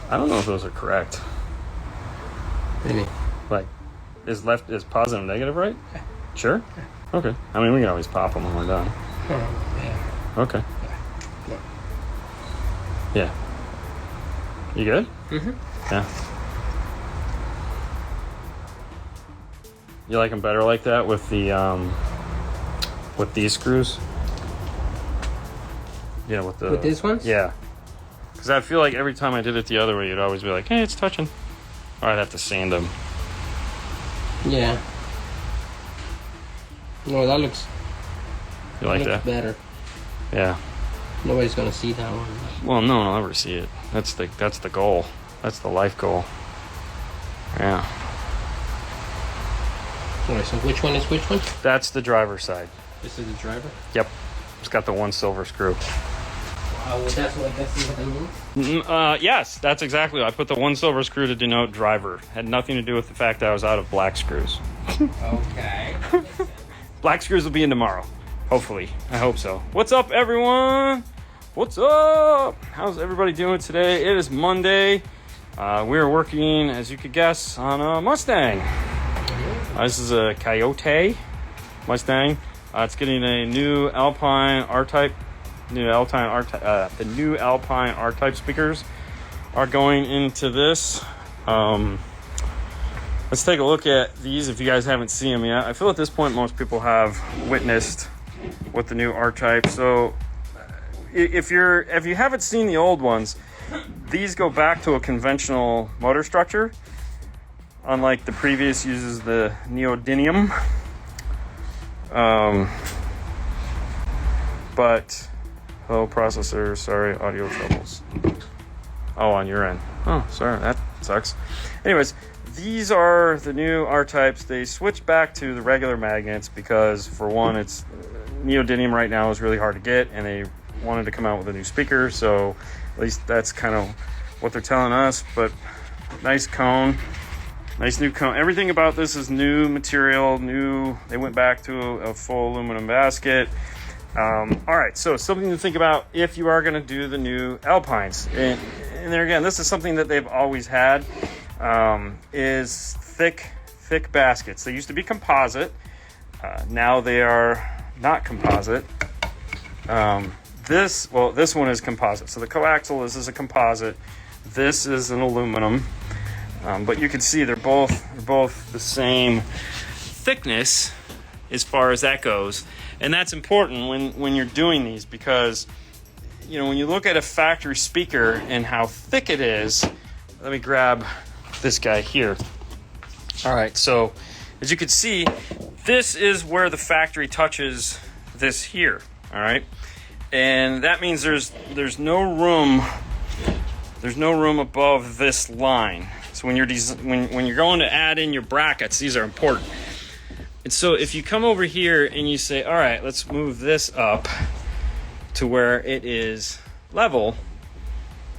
I don't know if those are correct. Maybe. Like, is positive and negative right? Yeah. Sure? Yeah. Okay. I mean, we can always pop them when we're done. Yeah. Okay. Yeah. Yeah. You good? Mm-hmm. Yeah. You like them better like that with the with these screws? Yeah, with these ones? Yeah. Because I feel like every time I did it the other way, you'd always be like, hey, it's touching. Or I'd have to sand them. Yeah. No, that looks... You like that? Better. Yeah. Nobody's gonna see that one. Well, no one will ever see it. That's the goal. That's the life goal. Yeah. Alright, so which one is which one? That's the driver's side. This is the driver? Yep. It's got the one silver screw. Well, that's what that means? Yes, that's exactly what I put the one silver screw to denote driver. Had nothing to do with the fact that I was out of black screws. Okay. Black screws will be in tomorrow. Hopefully. I hope so. What's up, everyone? What's up? How's everybody doing today? It is Monday. We're working, as you could guess, on a Mustang. This is a Coyote Mustang. It's getting a new Alpine R-Type. The new Alpine R-Type speakers are going into this. Let's take a look at these if you guys haven't seen them yet. I feel at this point most people have witnessed what the new R-Type. So if you haven't seen the old ones, these go back to a conventional motor structure. Unlike the previous uses the neodymium. But hello processor, sorry, audio troubles. Oh, on your end. Oh, sorry, that sucks. Anyways, these are the new R-Types. They switched back to the regular magnets because, for one, it's neodymium right now is really hard to get, and they wanted to come out with a new speaker, so at least that's kind of what they're telling us. But nice cone. Nice new cone. Everything about this is new material, new. They went back to a full aluminum basket. All right, so something to think about if you are going to do the new Alpines. And there again, this is something that they've always had, is thick baskets. They used to be composite. Now they are not composite. This one is composite. So the coaxial, this is a composite. This is an aluminum. But you can see they're both the same thickness as far as that goes. And that's important when you're doing these because, you know, when you look at a factory speaker and how thick it is, let me grab this guy here. All right, so as you can see, this is where the factory touches this here, all right? And that means there's no room above this line. So when you're going to add in your brackets, these are important. And so if you come over here and you say, all right, let's move this up to where it is level,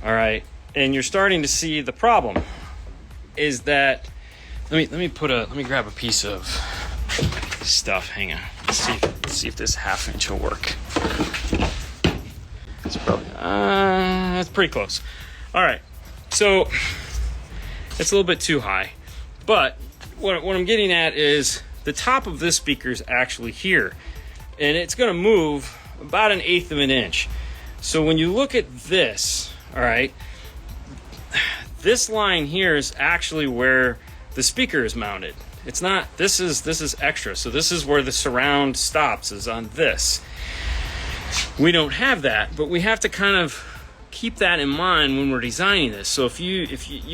all right, and you're starting to see the problem is that, let me grab a piece of stuff. Hang on. Let's see if this 1/2 inch will work. It's probably, that's pretty close. All right, so it's a little bit too high, but what I'm getting at is the top of this speaker is actually here, and it's going to move about 1/8 of an inch. So when you look at this, all right, this line here is actually where the speaker is mounted. It's not. This is extra. So this is where the surround stops, is on this. We don't have that, but we have to kind of keep that in mind when we're designing this. So if you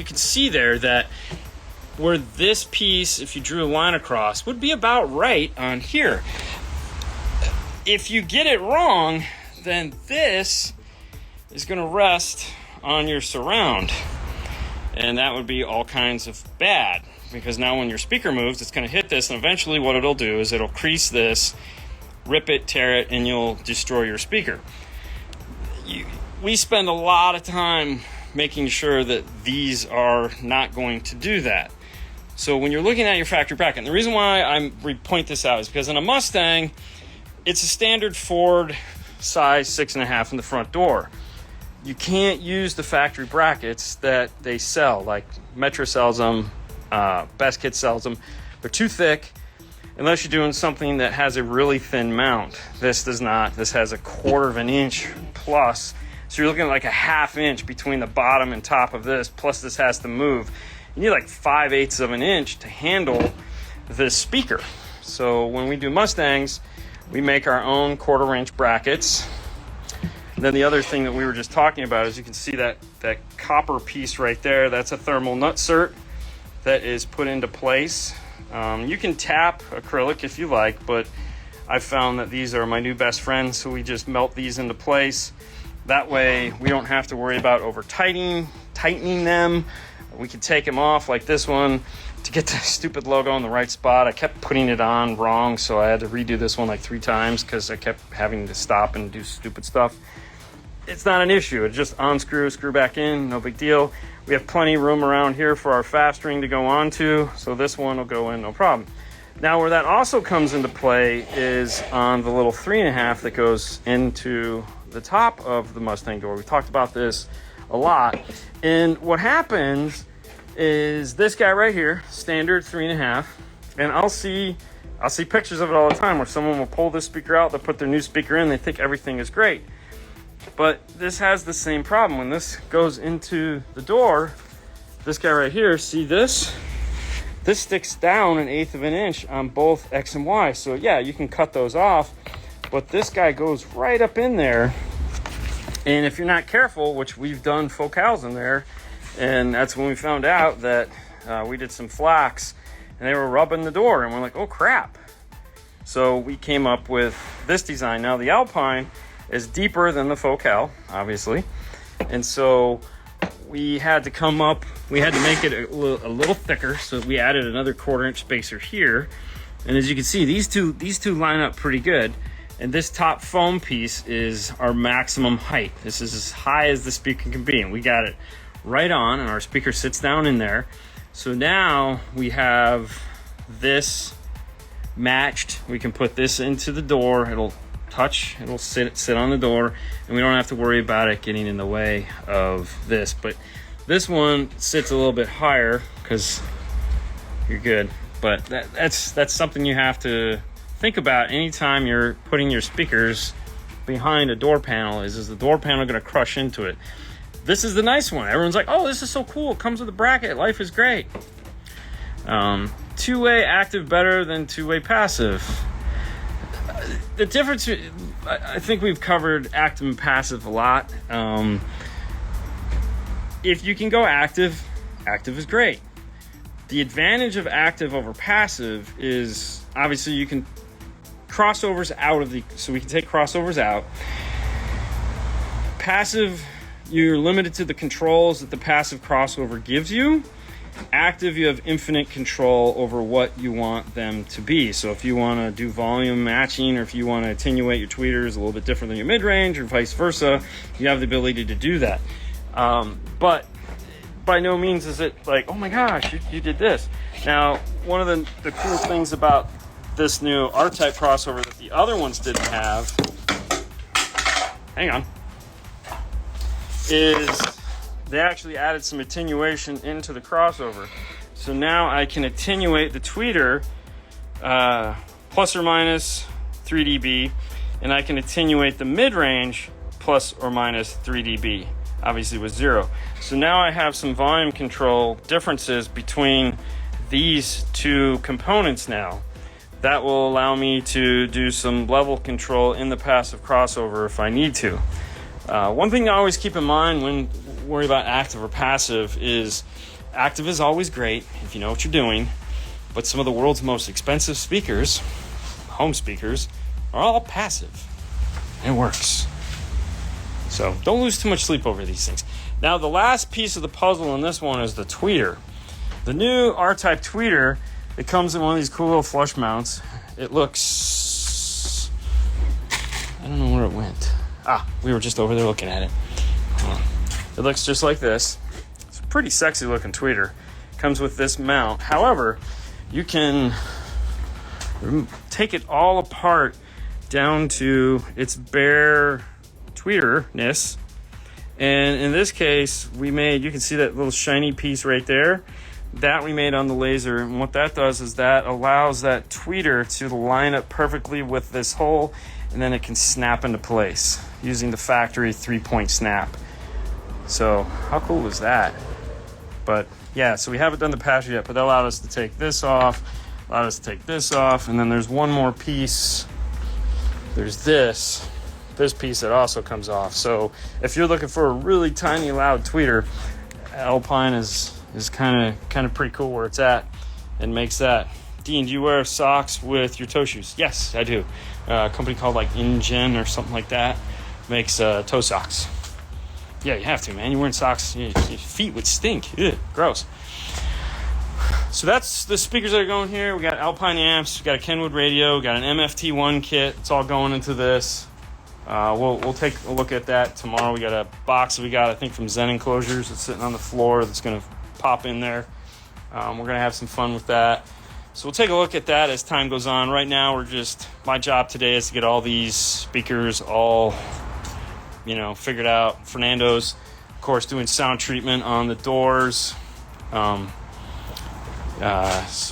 can see there that where this piece, if you drew a line across, would be about right on here. If you get it wrong, then this is going to rest on your surround, and that would be all kinds of bad, because now when your speaker moves, it's going to hit this, and eventually what it'll do is it'll crease this, rip it, tear it, and you'll destroy your speaker. We spend a lot of time making sure that these are not going to do that. So when you're looking at your factory bracket, and the reason why I point this out is because in a Mustang, it's a standard Ford size 6.5 in the front door. you can't use the factory brackets that they sell, like Metro sells them, Best Kit sells them. They're too thick unless you're doing something that has a really thin mount. This does not. This has a 1/4 of an inch plus. So you're looking at like a 1/2 inch between the bottom and top of this, plus this has to move. You need like 5/8 of an inch to handle this speaker. So when we do Mustangs, we make our own 1/4 inch brackets. And then the other thing that we were just talking about is you can see that copper piece right there. That's a thermal nutsert that is put into place. You can tap acrylic if you like, but I've found that these are my new best friends, so we just melt these into place. That way we don't have to worry about over tightening them. We can take them off like this one to get the stupid logo in the right spot. I kept putting it on wrong, so I had to redo this one like 3 times because I kept having to stop and do stupid stuff. It's not an issue. It's just unscrew, screw back in, no big deal. We have plenty of room around here for our fast string to go onto, so this one will go in no problem. Now where that also comes into play is on the little 3.5 that goes into the top of the Mustang door. We talked about this a lot. And what happens is this guy right here, standard 3.5, and I'll see pictures of it all the time where someone will pull this speaker out, they'll put their new speaker in, they think everything is great. But this has the same problem. When this goes into the door, this guy right here, see this? This sticks down 1/8 of an inch on both X and Y. So yeah, you can cut those off, but this guy goes right up in there. And if you're not careful, which we've done focals in there, and that's when we found out that we did some flax and they were rubbing the door, and we're like, oh crap. So we came up with this design. Now the Alpine is deeper than the focal, obviously, and so we had to make it a little thicker, so we added another 1/4 inch spacer here. And as you can see, these two line up pretty good. And this top foam piece is our maximum height. This is as high as the speaker can be, and we got it right on, and our speaker sits down in there. So now we have this matched. We can put this into the door. It'll sit on the door, and we don't have to worry about it getting in the way of this. But this one sits a little bit higher because you're good. But that's something you have to think about anytime you're putting your speakers behind a door panel. Is the door panel going to crush into it? This is the nice one. Everyone's like, oh, this is so cool. It comes with a bracket. Life is great. Two-way active better than two-way passive. The difference, I think we've covered active and passive a lot. If you can go active, active is great. The advantage of active over passive is obviously you can crossovers out of so we can take crossovers out. Passive, you're limited to the controls that the passive crossover gives you. Active, you have infinite control over what you want them to be. So if you want to do volume matching, or if you want to attenuate your tweeters a little bit different than your mid-range, or vice versa, you have the ability to do that. But by no means is it like, oh my gosh, you did this. Now, one of the cool things about this new R-Type crossover that the other ones didn't have, hang on, is they actually added some attenuation into the crossover. So now I can attenuate the tweeter plus or minus 3 dB, and I can attenuate the mid-range plus or minus 3 dB, obviously with 0. So now I have some volume control differences between these two components now. That will allow me to do some level control in the passive crossover if I need to. One thing to always keep in mind when worry about active or passive is active is always great if you know what you're doing, but some of the world's most expensive speakers, home speakers, are all passive, and it works. So don't lose too much sleep over these things. Now the last piece of the puzzle in this one is the tweeter. The new R-Type tweeter, it comes in one of these cool little flush mounts. It looks, I don't know where it went. We were just over there looking at it. It looks just like this. It's a pretty sexy looking tweeter. Comes with this mount. However, you can take it all apart down to its bare tweeterness, And in this case, we made, you can see that little shiny piece right there. That we made on the laser. And what that does is that allows that tweeter to line up perfectly with this hole, and then it can snap into place using the factory 3-point snap. So how cool is that? But yeah, so we haven't done the passer yet, but that allowed us to take this off, and then there's one more piece. There's this piece that also comes off. So if you're looking for a really tiny loud tweeter, Alpine is kind of pretty cool where it's at, and makes that. Dean, do you wear socks with your toe shoes? Yes, I do. A company called like InGen or something like that makes toe socks. Yeah, you have to, man. You're wearing socks, your feet would stink. Ew, gross. So that's the speakers that are going here. We got Alpine amps, we got a Kenwood radio, we got an MFT One Kit. It's all going into this. We'll take a look at that tomorrow. We got a box that we got, I think, from Zen Enclosures that's sitting on the floor that's going to pop in there. We're going to have some fun with that. So we'll take a look at that as time goes on. Right now, my job today is to get all these speakers all, figured out. Fernando's, of course, doing sound treatment on the doors. So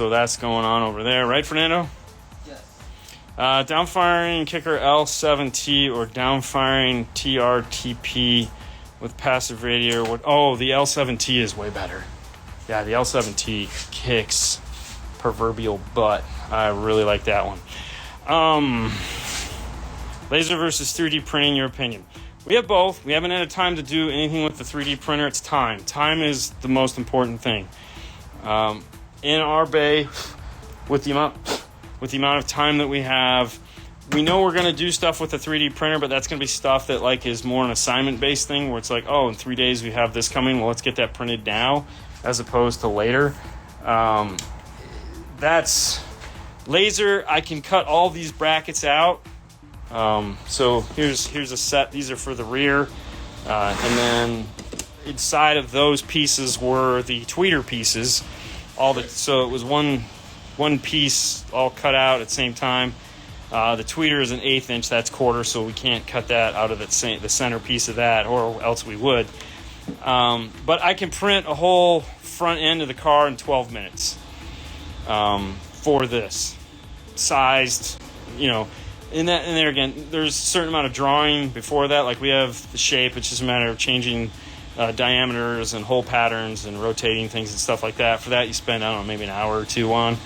that's going on over there, right, Fernando? Yes. Downfiring kicker L7T or downfiring TRTP with passive radio. The L7T is way better. Yeah, the L7T kicks proverbial butt. I really like that one. Laser versus 3D printing, your opinion? We have both. We haven't had time to do anything with the 3D printer. It's time. Time is the most important thing. In our bay, with the amount of time that we have, we know we're going to do stuff with the 3D printer, but that's going to be stuff that is more an assignment-based thing, where it's like, in 3 days we have this coming. Well, let's get that printed now, as opposed to later. That's laser. I can cut all these brackets out. So here's a set. These are for the rear, and then inside of those pieces were the tweeter pieces. So it was one piece all cut out at the same time. The tweeter is an 1/8 inch. That's quarter, so we can't cut that out of the center piece of that, or else we would. But I can print a whole front end of the car in 12 minutes for this sized, in there again, there's a certain amount of drawing before that. Like we have the shape, it's just a matter of changing diameters and hole patterns and rotating things and stuff like that. For that, you spend, maybe an hour or two on.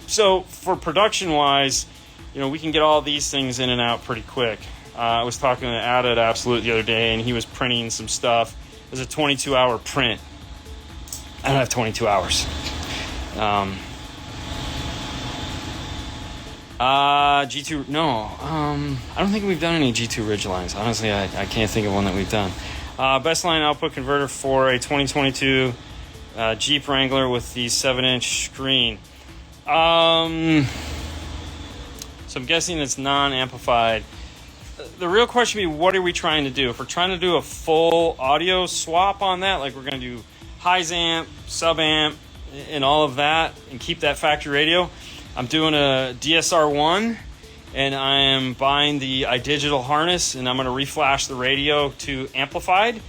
So for production wise, we can get all these things in and out pretty quick. I was talking to Ada at Absolute the other day, and he was printing some stuff. It was a 22-hour print. I don't have 22 hours. G2, no. I don't think we've done any G2 Ridgelines. Honestly, I can't think of one that we've done. Best line output converter for a 2022 Jeep Wrangler with the 7-inch screen. So I'm guessing it's non-amplified. The real question would be, what are we trying to do? If we're trying to do a full audio swap on that, like we're going to do highs amp, sub amp, and all of that, and keep that factory radio, I'm doing a DSR1, and I am buying the iDigital harness, and I'm going to reflash the radio to amplified,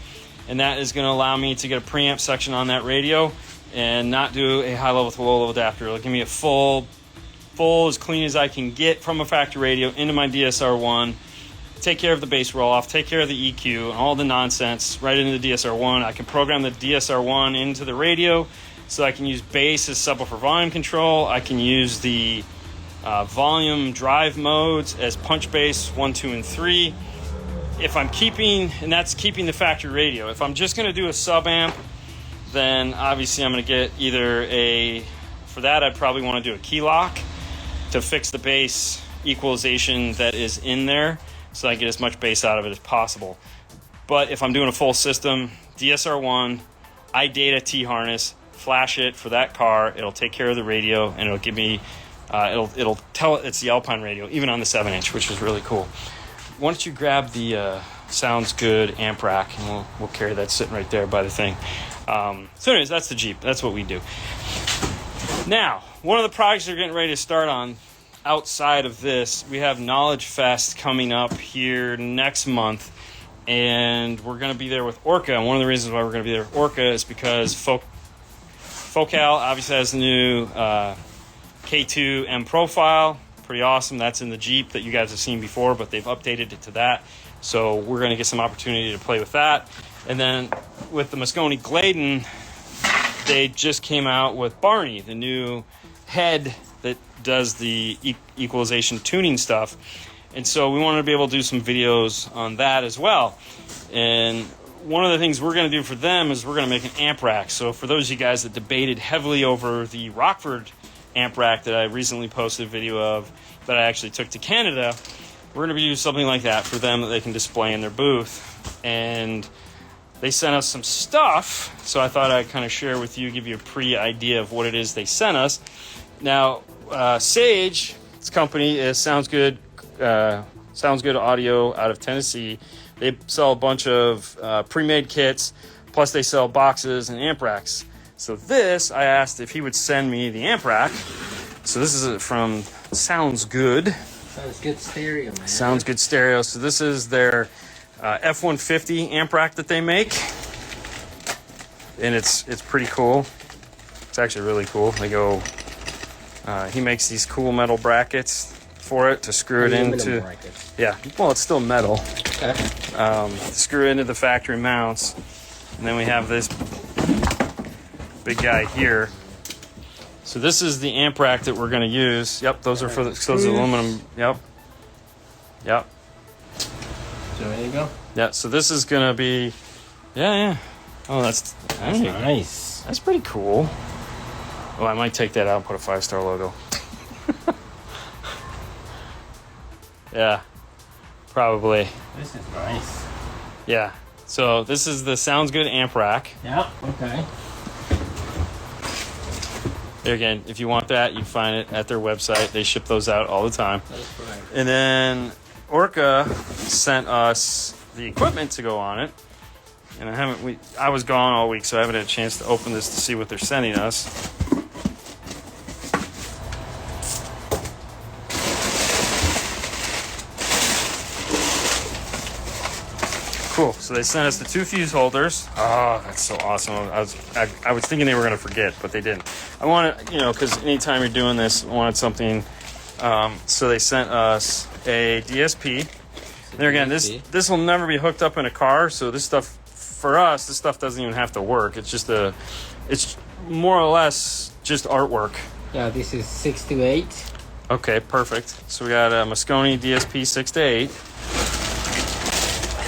and that is going to allow me to get a preamp section on that radio and not do a high level to low level adapter. It'll give me a full as clean as I can get from a factory radio into my DSR1, take care of the bass roll off, take care of the EQ and all the nonsense right into the DSR1. I can program the DSR1 into the radio, so I can use bass as subwoofer volume control. I can use the volume drive modes as punch bass 1, 2, and 3. If I'm and that's keeping the factory radio. If I'm just going to do a sub amp, then obviously I'm going to get for that I'd probably want to do a key lock to fix the bass equalization that is in there, so I get as much bass out of it as possible. But if I'm doing a full system, DSR1, iData T-harness, flash it for that car, it'll take care of the radio, and it'll give me, it'll tell it it's the Alpine radio, even on the 7-inch, which is really cool. Why don't you grab the Sounds Good amp rack, and we'll carry that sitting right there by the thing. So anyways, that's the Jeep. That's what we do. Now, one of the projects we're getting ready to start on outside of this, we have Knowledgefest coming up here next month. and we're going to be there with Orca. And one of the reasons why we're going to be there with Orca is because Focal obviously has the new K2 M profile. Pretty awesome. That's in the Jeep that you guys have seen before, but they've updated it to that. So we're going to get some opportunity to play with that. And then with the Moscone Gladen, they just came out with Barney, the new head that does the equalization tuning stuff. And so we wanted to be able to do some videos on that as well. And one of the things we're going to do for them is we're going to make an amp rack. So for those of you guys that debated heavily over the Rockford amp rack that I recently posted a video of that I actually took to Canada, we're going to be doing something like that for them that they can display in their booth. And they sent us some stuff, so I thought I'd kind of share with you, give you a pre-idea of what it is they sent us. Now, Sage, its company is Sounds Good Audio out of Tennessee. They sell a bunch of pre-made kits, plus they sell boxes and amp racks. So this, I asked if he would send me the amp rack. So this is from Sounds Good. Sounds Good Stereo, man. Sounds Good Stereo. So this is their F-150 amp rack that they make. And it's pretty cool. It's actually really cool. They go, he makes these cool metal brackets for it to screw it into. Brackets. Yeah, well, it's still metal. Okay. Screw it into the factory mounts. And then we have this big guy here. So this is the amp rack that we're going to use. Yep, those are for those aluminum. Yep. So there you go. Yeah, so this is going to be, yeah. Oh, that's nice. That's pretty cool. Oh, I might take that out and put a 5-star logo. Yeah, probably. This is nice. Yeah. So this is the Sounds Good amp rack. Yeah, okay. There again, if you want that, you can find it at their website. They ship those out all the time. That's right. And then Orca sent us the equipment to go on it. And I was gone all week, so I haven't had a chance to open this to see what they're sending us. Cool. So they sent us the 2 fuse holders. Oh, that's so awesome. I was thinking they were going to forget, but they didn't. I wanted, because anytime you're doing this, I wanted something. So they sent us a DSP. There again, this will never be hooked up in a car. So this stuff, for us, this stuff doesn't even have to work. It's just it's more or less just artwork. Yeah, this is 6 to 8. Okay, perfect. So we got a Moscone DSP 6 to 8.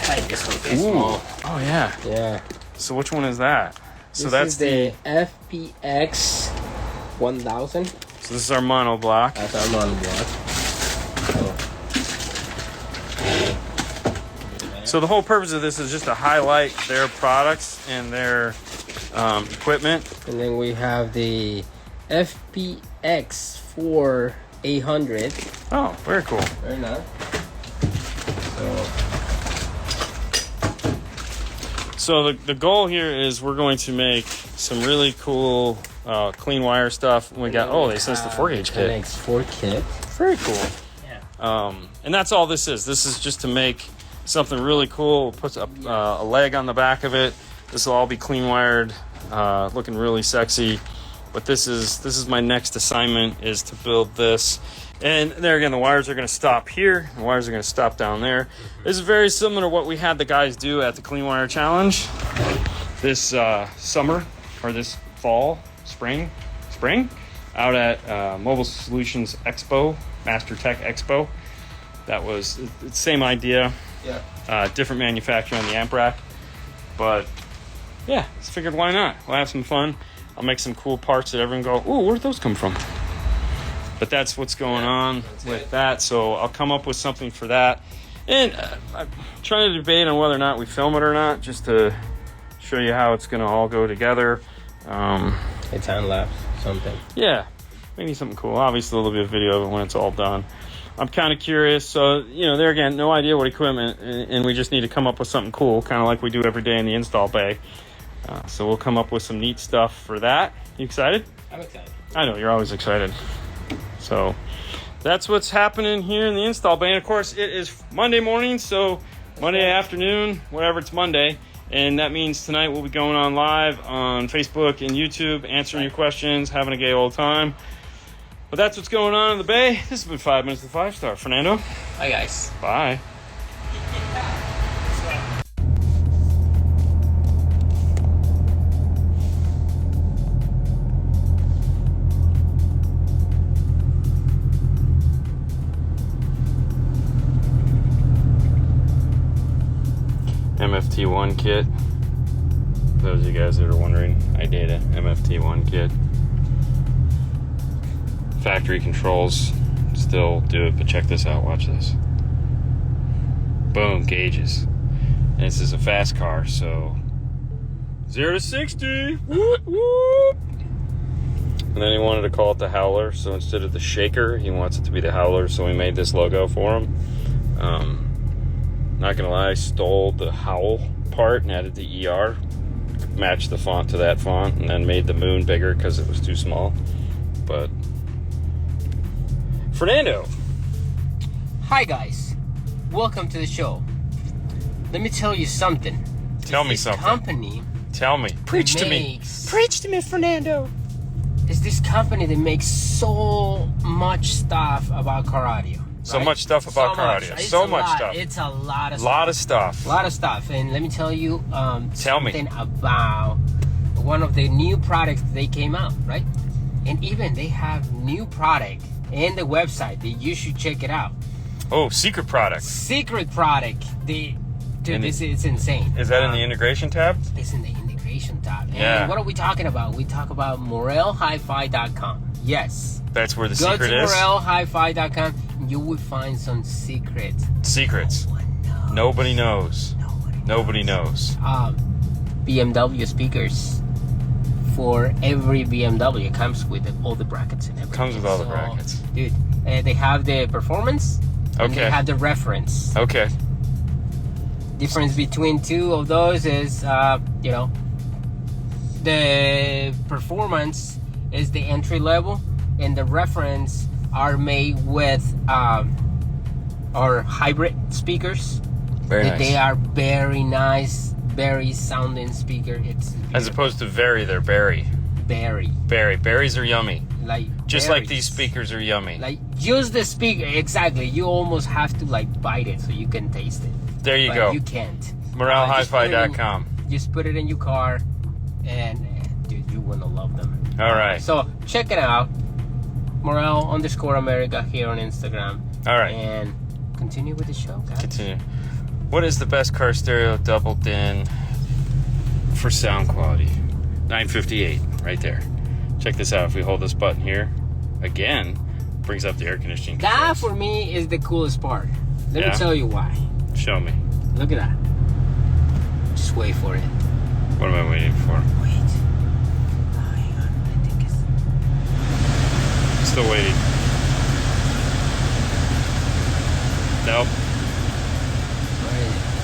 I like this one. It's small. Oh yeah. Yeah. So which one is that? So this that's is the FPX 1000. So this is our mono block. That's our mono block. So the whole purpose of this is just to highlight their products and their equipment. And then we have the FPX 4800. Oh, very cool. Very nice. So the goal here is we're going to make some really cool clean wire stuff. We got they sent us the 4-gauge kit. NX4 kit. Very cool. Yeah. And that's all this is. This is just to make something really cool. Put a leg on the back of it. This will all be clean wired, looking really sexy. But this is my next assignment, is to build this. And there again, the wires are going to stop here. The wires are going to stop down there. This is very similar to what we had the guys do at the Clean Wire Challenge this summer, or this fall, spring, out at Mobile Solutions Expo, Master Tech Expo. That was the same idea. Yeah. Different manufacturer on the amp rack. But yeah, just figured why not? We'll have some fun. I'll make some cool parts that everyone go, ooh, where'd those come from? But that's what's going on with that. So I'll come up with something for that. And I'm trying to debate on whether or not we film it or not, just to show you how it's going to all go together. A time lapse, something. Yeah, maybe something cool. Obviously, there'll be a video of it when it's all done. I'm kind of curious. So, there again, no idea what equipment, and we just need to come up with something cool, kind of like we do every day in the install bay. So we'll come up with some neat stuff for that. You excited? I'm excited. I know, you're always excited. So that's what's happening here in the install bay. And of course, it is Monday morning, so Monday afternoon, whatever, it's Monday. And that means tonight we'll be going on live on Facebook and YouTube, answering your questions, having a gay old time. But that's what's going on in the Bay. This has been 5 Minutes to 5 Star. Fernando? Bye, guys. Bye. MFT One Kit. Those of you guys that are wondering, I did a MFT One Kit. Factory controls still do it, but check this out. Watch this. Boom, gauges. And this is a fast car, so 0 to 60. Whoop, whoop. And then he wanted to call it the Howler, so instead of the Shaker, he wants it to be the Howler, so we made this logo for him. Not gonna lie, I stole the Howl part and added the ER, matched the font to that font, and then made the moon bigger because it was too small. But Fernando. Hi, guys. Welcome to the show. Let me tell you something. Tell me something. Company. Tell me. Preach to me. Preach to me, Fernando. It's this company that makes so much stuff about car audio. So right? much stuff about car audio. So much stuff. It's a lot of stuff. A lot of stuff. And let me tell you something me about one of the new products that they came out, right? And even they have new product in the website that you should check it out. Oh, secret product. Secret product. It's insane. Is that in the integration tab? It's in the integration tab. And yeah. What are we talking about? We talk about MorelHiFi.com. Yes. That's where the secret is? Go to MorelHiFi.com. You will find some secrets. Nobody knows. Nobody knows. BMW speakers. For every BMW, it comes with all the brackets and everything. Comes with all the brackets. Dude, they have the performance. Okay. And they have the reference. Okay. Difference between two of those is, the performance is the entry level, and the reference are made with our hybrid speakers. Very nice. They are very nice, very sounding speaker. It's beautiful. As opposed to they're berry. Berry. Berries are yummy. Just berries. like these speakers are yummy. Use the speaker, exactly. You almost have to bite it so you can taste it. There you go. You can't. MorelHiFi.com. Just put it in your car, and dude, you wanna love them. All right. So check it out. Morel_America here on Instagram. All right. And continue with the show, guys. Continue. What is the best car stereo double din for sound quality? 958, right there. Check this out. If we hold this button here, again, brings up the air conditioning controls. That for me is the coolest part. Let me tell you why. Show me. Look at that. Just wait for it. What am I waiting for? Wait. Oh, hang on. I think it's... Still waiting. Nope.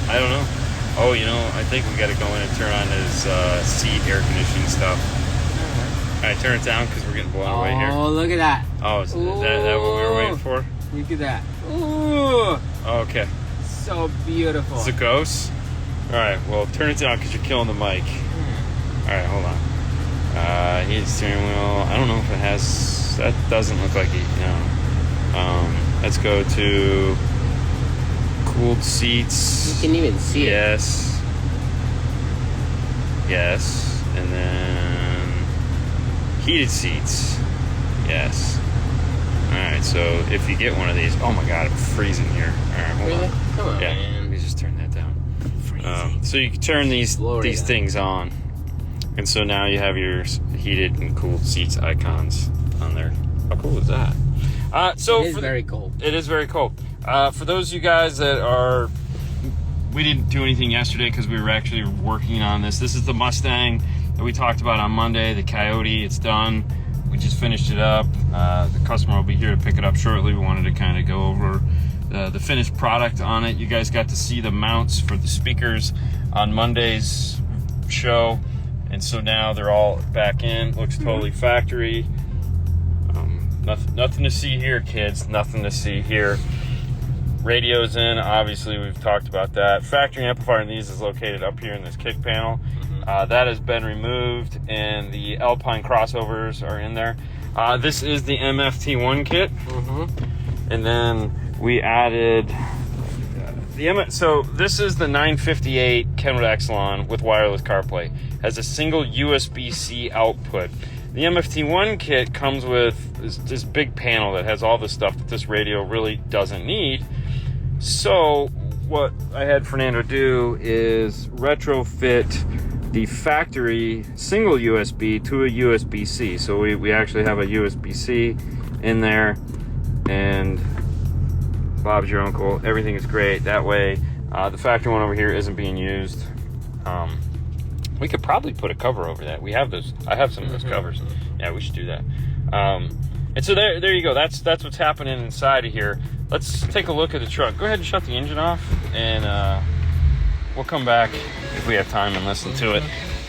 I don't know. Oh, I think we got to go in and turn on his seat air conditioning stuff. All right, turn it down because we're getting blown away here. Oh, look at that. Oh, is that what we were waiting for? Look at that. Ooh. Okay. So beautiful. Is it ghost? All right, well, turn it down because you're killing the mic. All right, hold on. Heated steering wheel. I don't know if it has... That doesn't look like it, let's go to... Cooled seats. You can even see it. Yes. And then heated seats. Yes. Alright, so if you get one of these, oh my god, I'm freezing here. Alright, hold on. Come on, yeah, man. let me just turn that down. So you can turn these things on. And so now you have your heated and cooled seats icons on there. How cool is that? It is very cold. It is very cold. For those of you guys that are... We didn't do anything yesterday because we were actually working on this. This is the Mustang that we talked about on Monday, the Coyote. It's done. We just finished it up. The customer will be here to pick it up shortly. We wanted to kind of go over the finished product on it. You guys got to see the mounts for the speakers on Monday's show. And so now they're all back in. Looks totally factory. Nothing to see here, kids. Nothing to see here. Radio's in, obviously we've talked about that. Factory amplifier in these is located up here in this kick panel. That has been removed, and the Alpine crossovers are in there. This is the MFT One Kit. And then we added so this is the 958 Kenwood Exelon with wireless CarPlay. Has a single USB-C output. The MFT One Kit comes with this big panel that has all the stuff that this radio really doesn't need. So what I had Fernando do is retrofit the factory single USB to a USB-C. So we actually have a USB-C in there, and Bob's your uncle. Everything is great. That way, the factory one over here isn't being used. We could probably put a cover over that. We have those. I have some of those covers. Yeah, we should do that. And so there you go. That's what's happening inside of here. Let's take a look at the truck. Go ahead and shut the engine off, and we'll come back if we have time and listen to it.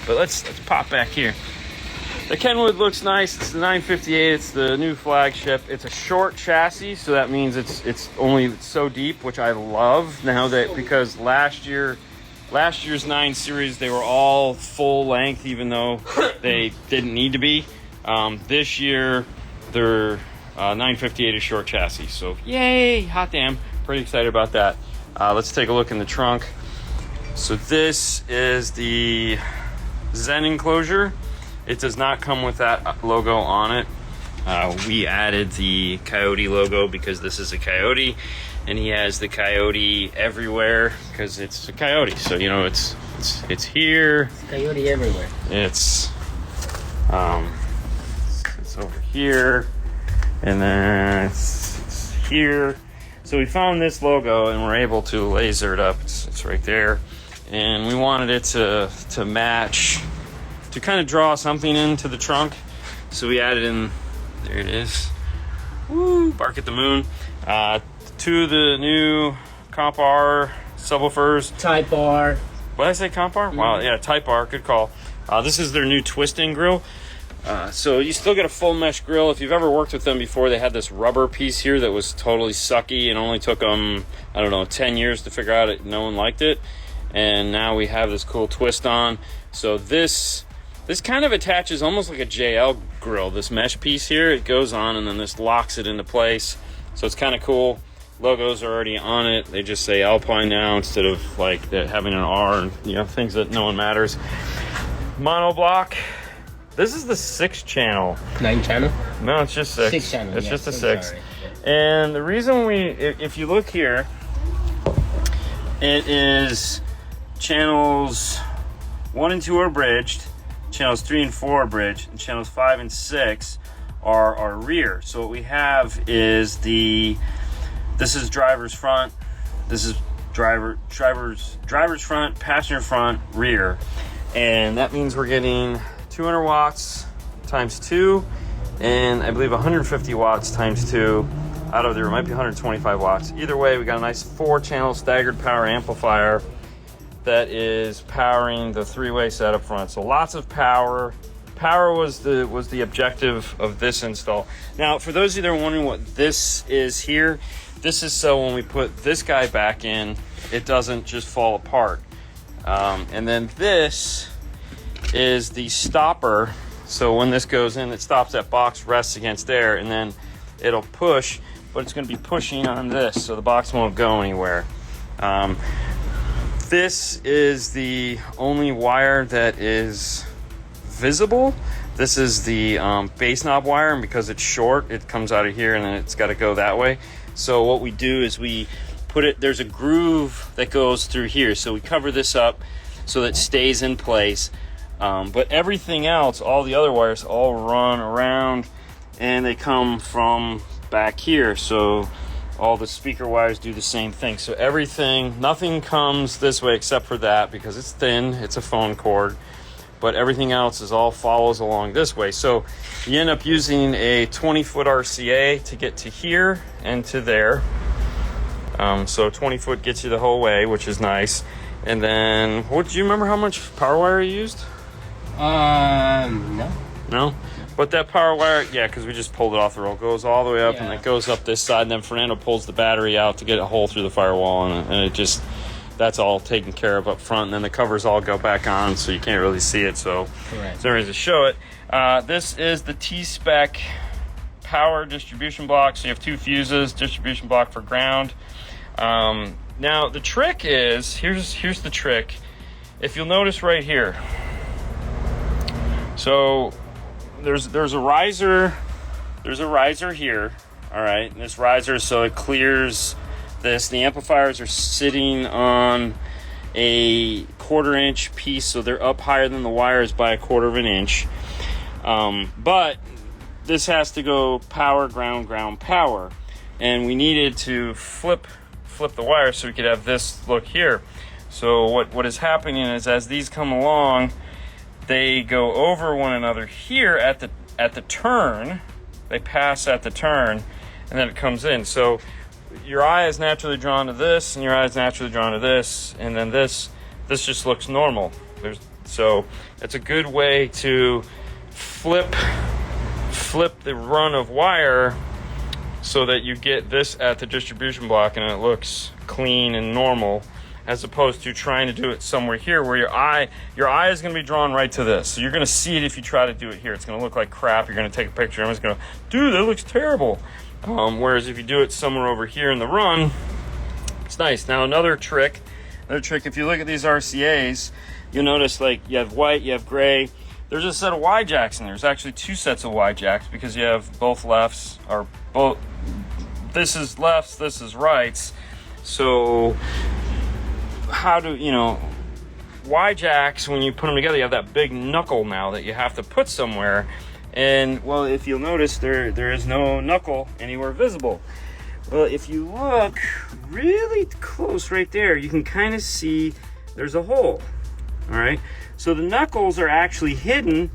But let's pop back here. The Kenwood looks nice. It's the 958. It's the new flagship. It's a short chassis, so that means it's only so deep, which I love now, that because last year's 9 Series, they were all full length, even though they didn't need to be. This year, their 958 is short chassis. So yay, hot damn. Pretty excited about that. Let's take a look in the trunk. So this is the Zen enclosure. It does not come with that logo on it. We added the Coyote logo because this is a Coyote, and he has the Coyote everywhere because it's a Coyote. So you know it's here. It's Coyote everywhere. It's over here, and then it's here. So we found this logo and we're able to laser it up. It's right there, and we wanted it to match, to kind of draw something into the trunk. So we added in, there it is. Woo, bark at the moon. To the new Comp R subwoofers. Type R. What did I say, Comp R? Wow, yeah, Type R, good call. This is their new twisting grill. So you still get a full mesh grill. If you've ever worked with them before, they had this rubber piece here that was totally sucky and only took them, 10 years to figure out it. No one liked it. And now we have this cool twist on. So this kind of attaches almost like a JL grill, this mesh piece here. It goes on and then this locks it into place. So it's kind of cool. Logos are already on it. They just say Alpine now instead of like having an R and things that no one matters. Monoblock. This is the 6-channel. 9-channel? No, it's just 6. 6-channel. It's just a 6. Sorry. And the reason if you look here, it is channels 1 and 2 are bridged, channels 3 and 4 are bridged, and channels 5 and 6 are our rear. So what we have is this is driver's front, this is driver's front, passenger front, rear. And that means we're getting 200 watts times 2, and I believe 150 watts times 2 out of there. It might be 125 watts. Either way, we got a nice 4-channel staggered power amplifier that is powering the 3-way set up front. So lots of power. Power was the objective of this install. Now, for those of you that are wondering what this is here, this is so when we put this guy back in, it doesn't just fall apart. And then this is the stopper. So when this goes in, it stops, that box rests against there, and then it'll push, but it's going to be pushing on this, so the box won't go anywhere. This is the only wire that is visible. This is the base knob wire, and because it's short, it comes out of here and then it's got to go that way. So what we do is we put it, there's a groove that goes through here, so we cover this up so that it stays in place. But everything else, all the other wires, all run around and they come from back here. So all the speaker wires do the same thing. So nothing comes this way except for that because it's thin, it's a phone cord. But everything else all follows along this way. So you end up using a 20-foot RCA to get to here and to there. So 20 foot gets you the whole way, which is nice. And then, do you remember how much power wire you used? No. No? But that power wire, yeah, because we just pulled it off the roll, goes all the way up, and it goes up this side, and then Fernando pulls the battery out to get a hole through the firewall, and it just, that's all taken care of up front, and then the covers all go back on, so you can't really see it, so there's no reason to show it. This is the T-Spec power distribution block, so you have 2 fuses, distribution block for ground. Now, the trick is, here's the trick. If you'll notice right here, so there's a riser here, all right, and this riser, so it clears this. The amplifiers are sitting on a 1/4 inch piece, so they're up higher than the wires by 1/4 inch. But this has to go power, ground, ground, power, and we needed to flip the wire so we could have this look here. So what is happening is, as these come along, they go over one another here at the turn. They pass at the turn, and then it comes in. So your eye is naturally drawn to this, and your eye is naturally drawn to this, and then this just looks normal. So it's a good way to flip the run of wire so that you get this at the distribution block and it looks clean and normal, as opposed to trying to do it somewhere here where your eye is going to be drawn right to this. So you're going to see it if you try to do it here. It's going to look like crap. You're going to take a picture and it's going to, dude, that looks terrible. Whereas if you do it somewhere over here in the run, it's nice. Now another trick, if you look at these RCAs, you'll notice, like, you have white, you have gray. There's a set of Y jacks in there. There's actually 2 sets of Y jacks, because you have both lefts, or both, this is lefts, this is rights. So how do, Y jacks, when you put them together, you have that big knuckle now that you have to put somewhere. And, well, if you'll notice, there is no knuckle anywhere visible. Well, if you look really close right there, you can kind of see there's a hole. All right, so the knuckles are actually hidden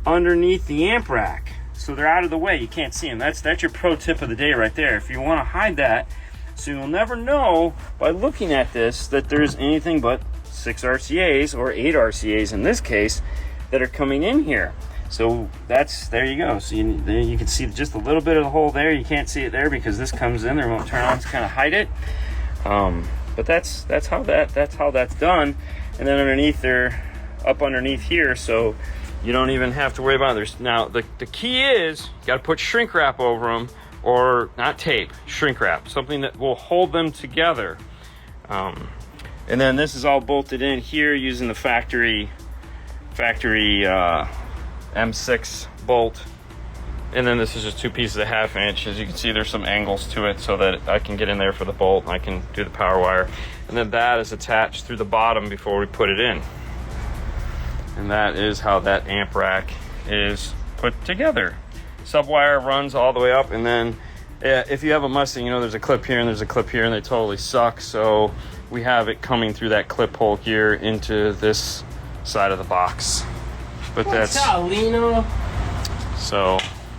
underneath the amp rack, so they're out of the way. You can't see them. That's your pro tip of the day right there. If you want to hide that, so you'll never know by looking at this that there's anything but 6 RCAs, or 8 RCAs in this case, that are coming in here. So there you go. So you can see just a little bit of the hole there. You can't see it there because this comes in. There won't turn on to kind of hide it. But that's how that's done. And then underneath, they're up underneath here, so you don't even have to worry about it. Now the key is, you got to put shrink wrap over them, or not tape, shrink wrap, something that will hold them together. And then this is all bolted in here using the factory M6 bolt. And then this is just 2 pieces of 1/2 inch. As you can see, there's some angles to it so that I can get in there for the bolt and I can do the power wire. And then that is attached through the bottom before we put it in. And that is how that amp rack is put together. Subwire runs all the way up, and then if you have a Mustang, there's a clip here and there's a clip here, and they totally suck. So we have it coming through that clip hole here into this side of the box. But What's up, Lino? So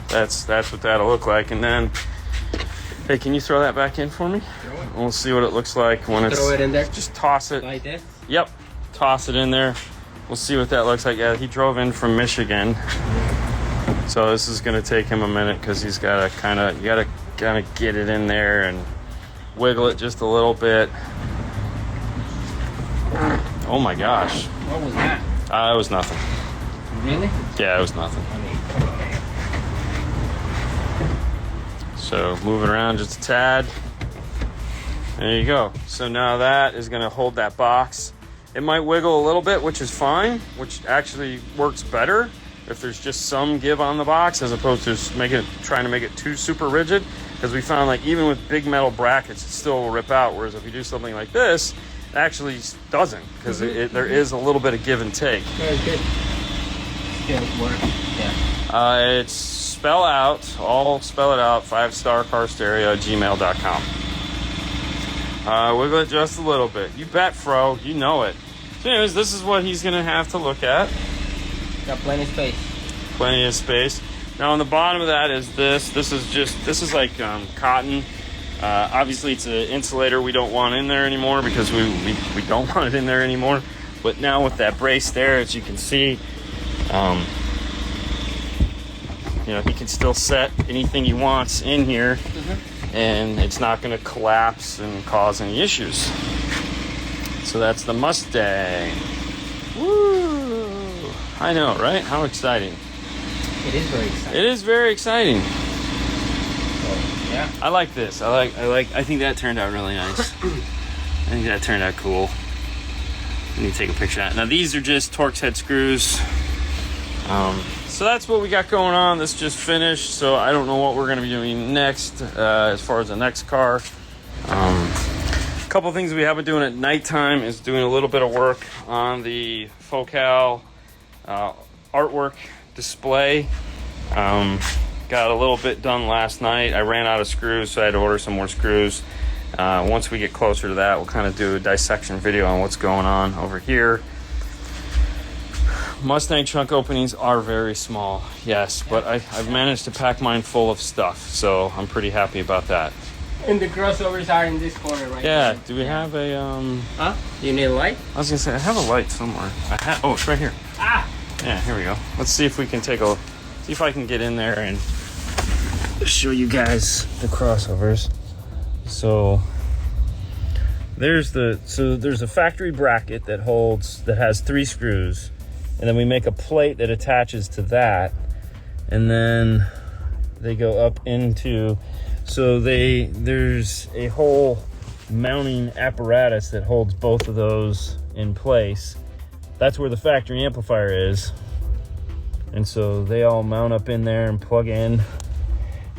that's what that'll look like. And then, hey, can you throw that back in for me? And we'll see what it looks like when it's. Throw it in there. Just toss it. Like this? Yep. Toss it in there. We'll see what that looks like. Yeah, he drove in from Michigan, so this is gonna take him a minute because he's gotta kind of get it in there and wiggle it just a little bit. Oh my gosh. What was that? It was nothing. Really? Yeah, it was nothing. Okay. So moving around just a tad. There you go. So now that is going to hold that box. It might wiggle a little bit, which is fine, which actually works better if there's just some give on the box, as opposed to trying to make it too super rigid. Because we found, like, even with big metal brackets, it still will rip out. Whereas if you do something like this, it actually doesn't, because there is a little bit of give and take. Very good. Good work. Yeah. It's spell it out, 5starcarstereo@gmail.com. Wiggle it just a little bit. You bet, Fro. You know it. So anyways, this is what he's going to have to look at. Got plenty of space. Plenty of space. Now on the bottom of that is this. This is like cotton. Obviously it's an insulator we don't want in there anymore, because we don't want it in there anymore. But now with that brace there, as you can see, you know, he can still set anything he wants in here, and it's not going to collapse and cause any issues. So that's the Mustang. Woo! I know, right? How exciting. It is very exciting. It is very exciting. So, yeah. I like this. I think that turned out really nice. I think that turned out cool. I need to take a picture of that. Now these are just Torx head screws. So that's what we got going on. This just finished, so I don't know what we're going to be doing next as far as the next car. A couple things we have been doing at nighttime is doing a little bit of work on the Focal artwork display. Got a little bit done last night. I ran out of screws, so I had to order some more screws. Once we get closer to that, we'll kind of do a dissection video on what's going on over here. Mustang trunk openings are very small, yes, but I've managed to pack mine full of stuff, so I'm pretty happy about that. And the crossovers are in this corner right Yeah, now. do we have a, Huh? Do you need a light? I was gonna say, I have a light somewhere. Oh, it's right here. Ah! Yeah, here we go. Let's see if we can see if I can get in there and show you guys the crossovers. So there's a factory bracket that has 3 screws, and then we make a plate that attaches to that, and then they go up into, so there's a whole mounting apparatus that holds both of those in place. That's where the factory amplifier is, and so they all mount up in there and plug in.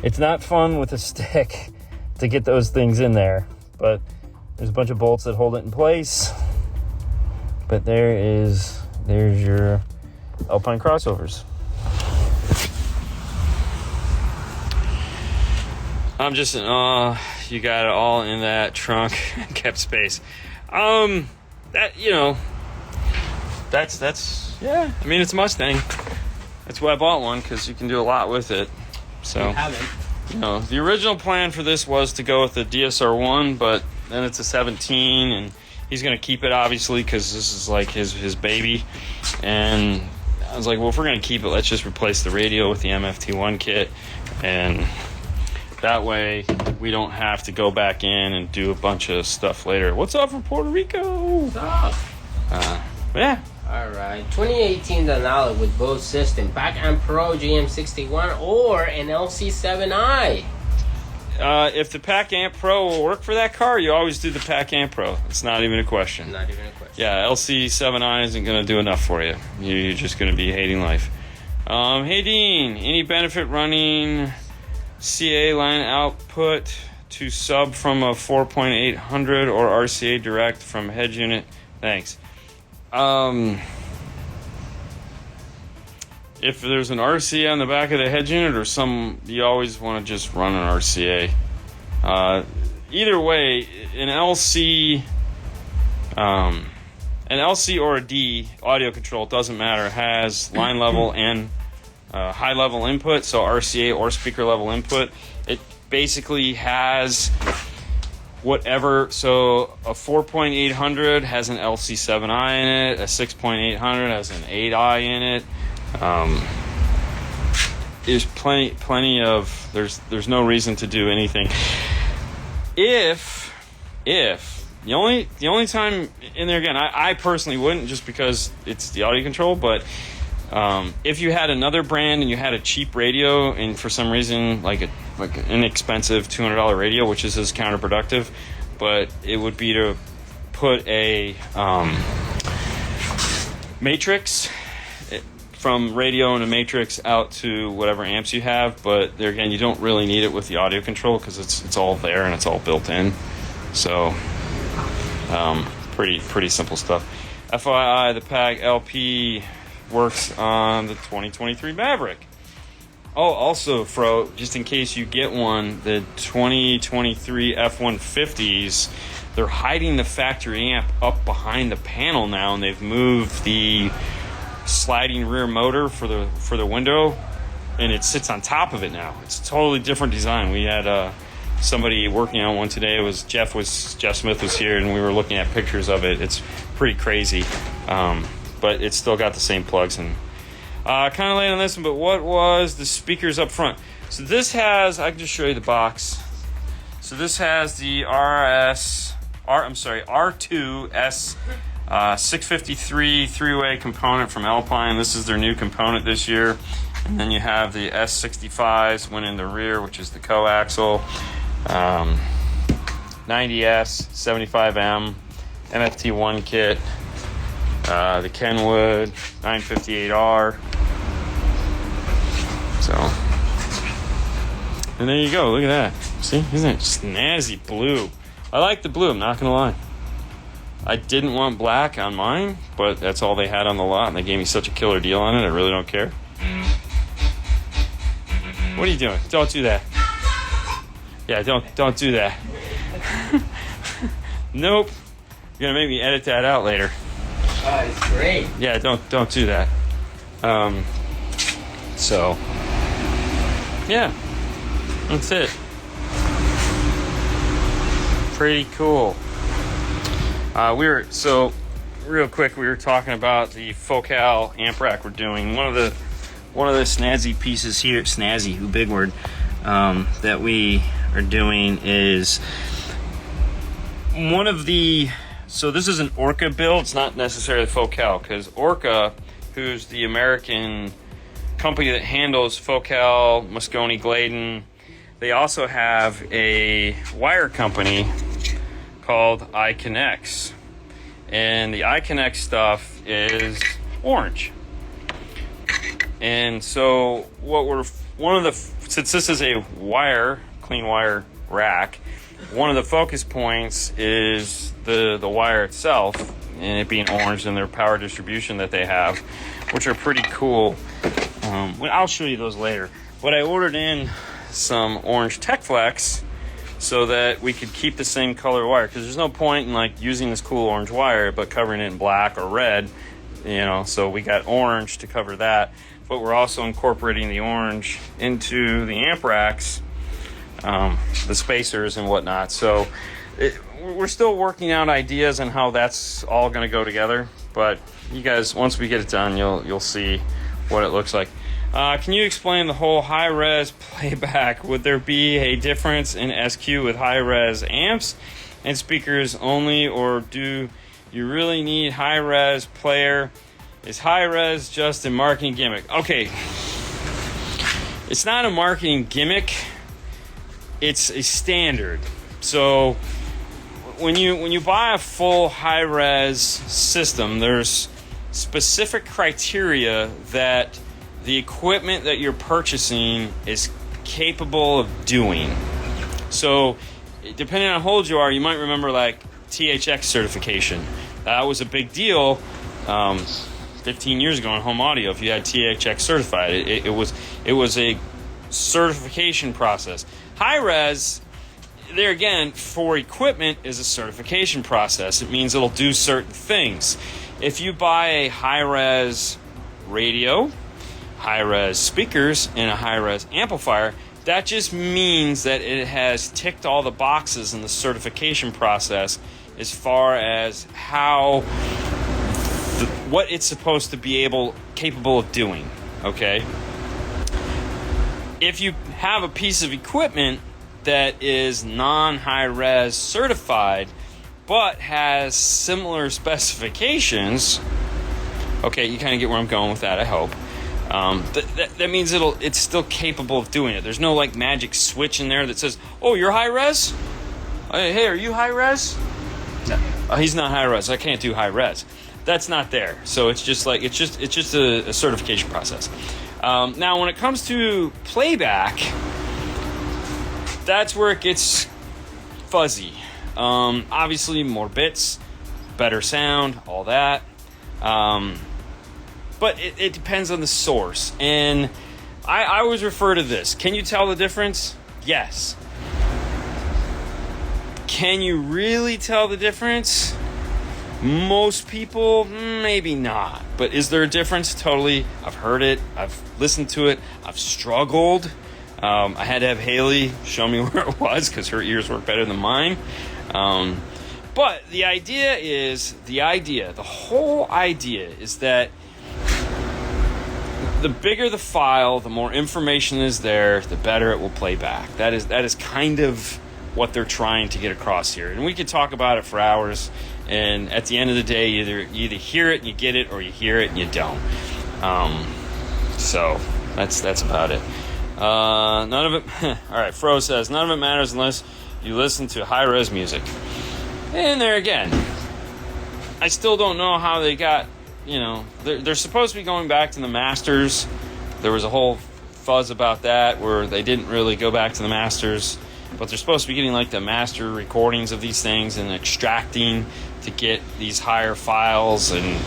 It's not fun with a stick to get those things in there, but there's a bunch of bolts that hold it in place. But there's your Alpine crossovers. I'm just in awe. You got it all in that trunk and kept space. That, you know, that's yeah. I mean, it's a Mustang. That's why I bought one, because you can do a lot with it. So, you know, the original plan for this was to go with the DSR1, but then it's a 17, and he's gonna keep it obviously because this is like his baby. And I was like, well, if we're gonna keep it, let's just replace the radio with the MFT One Kit, and that way we don't have to go back in and do a bunch of stuff later. What's up from Puerto Rico? What's up? Yeah. Alright, 2018 Denali with both systems, Pac Amp Pro GM61 or an LC7i. If the Pac Amp Pro will work for that car, you always do the Pac Amp Pro. It's not even a question. Not even a question. Yeah, LC7i isn't going to do enough for you. You're just going to be hating life. Hey Dean, any benefit running CA line output to sub from a 4.800 or RCA direct from head unit? Thanks. If there's an RCA on the back of the head unit or you always want to just run an RCA. Either way, an LC or a D audio control, doesn't matter, has line level and high level input, so RCA or speaker level input. It basically has whatever, so a 4.800 has an LC7i in it, a 6.800 has an 8i in it. There's plenty of, there's no reason to do anything. If the only time in there, again, I personally wouldn't, just because it's the audio control, but if you had another brand and you had a cheap radio and for some reason like an inexpensive $200 radio, which is as counterproductive, but it would be to put a matrix from radio and a matrix out to whatever amps you have. But there again, you don't really need it with the audio control because it's all there and it's all built in. So pretty simple stuff. FYI, the PAG LP works on the 2023 Maverick. Oh, also, Fro, just in case you get one, the 2023 F-150s, they're hiding the factory amp up behind the panel now, and they've moved the sliding rear motor for the window, and it sits on top of it now. It's a totally different design. We had somebody working on one today. It was Jeff Smith was here, and we were looking at pictures of it. It's pretty crazy, but it's still got the same plugs and Kind of late on this one, but what was the speakers up front? So this has, I can just show you the box. So this has the R2S 653 three-way component from Alpine. This is their new component this year. And then you have the S65s went in the rear, which is the coaxial. 90S, 75M, MFT One Kit, the Kenwood 958R. So, and there you go. Look at that. See, isn't it snazzy blue? I like the blue. I'm not gonna lie. I didn't want black on mine, but that's all they had on the lot, and they gave me such a killer deal on it. I really don't care. What are you doing? Don't do that. Yeah, don't do that. Nope. You're gonna make me edit that out later. It's great. Yeah, don't do that. So yeah, that's it. Pretty cool. Real quick, we were talking about the Focal amp rack we're doing. One of the snazzy pieces here, snazzy, who big word, that we are doing is one of the, so this is an Orca build. It's not necessarily Focal, because Orca, who's the American company that handles Focal, Moscone, Gladen, they also have a wire company called iConnects, and the iConnect stuff is orange. And so since this is a clean wire rack, one of the focus points is the wire itself, and it being orange, and their power distribution that they have, which are pretty cool. I'll show you those later. But I ordered in some orange TechFlex so that we could keep the same color wire, because there's no point in like using this cool orange wire but covering it in black or red, so we got orange to cover that, but we're also incorporating the orange into the amp racks, the spacers and whatnot. So we're still working out ideas on how that's all going to go together, but you guys, once we get it done, you'll see what it looks like. Can you explain the whole high-res playback? Would there be a difference in SQ with high-res amps and speakers only, or do you really need high-res player? Is high-res just a marketing gimmick? Okay, it's not a marketing gimmick. It's a standard. So when you buy a full high-res system, there's specific criteria that the equipment that you're purchasing is capable of doing. So depending on how old you are, you might remember like THX certification. That was a big deal 15 years ago in home audio. If you had THX certified, it was a certification process. High res, there again, for equipment, is a certification process. It means it'll do certain things. If you buy a high res radio, high-res speakers, and a high-res amplifier, that just means that it has ticked all the boxes in the certification process as far as what it's supposed to be capable of doing. Okay, if you have a piece of equipment that is non-high-res certified but has similar specifications, okay, you kind of get where I'm going with that, I hope. That means it's still capable of doing it. There's no like magic switch in there that says, "Oh, you're high res. Hey, are you high res?" No, he's not high res. I can't do high res. That's not there. So it's just a certification process. Now, when it comes to playback, that's where it gets fuzzy. Obviously, more bits, better sound, all that. But it depends on the source. And I always refer to this. Can you tell the difference? Yes. Can you really tell the difference? Most people, maybe not. But is there a difference? Totally. I've heard it. I've listened to it. I've struggled. I had to have Haley show me where it was because her ears work better than mine. But the whole idea is that the bigger the file, the more information is there, the better it will play back. That is kind of what they're trying to get across here. And we could talk about it for hours, and at the end of the day, you either hear it and you get it, or you hear it and you don't. So that's about it. None of it. All right, Fro says none of it matters unless you listen to high-res music. And there again, I still don't know how they got. They're supposed to be going back to the masters. There was a whole fuzz about that where they didn't really go back to the masters, but they're supposed to be getting like the master recordings of these things and extracting to get these higher files. And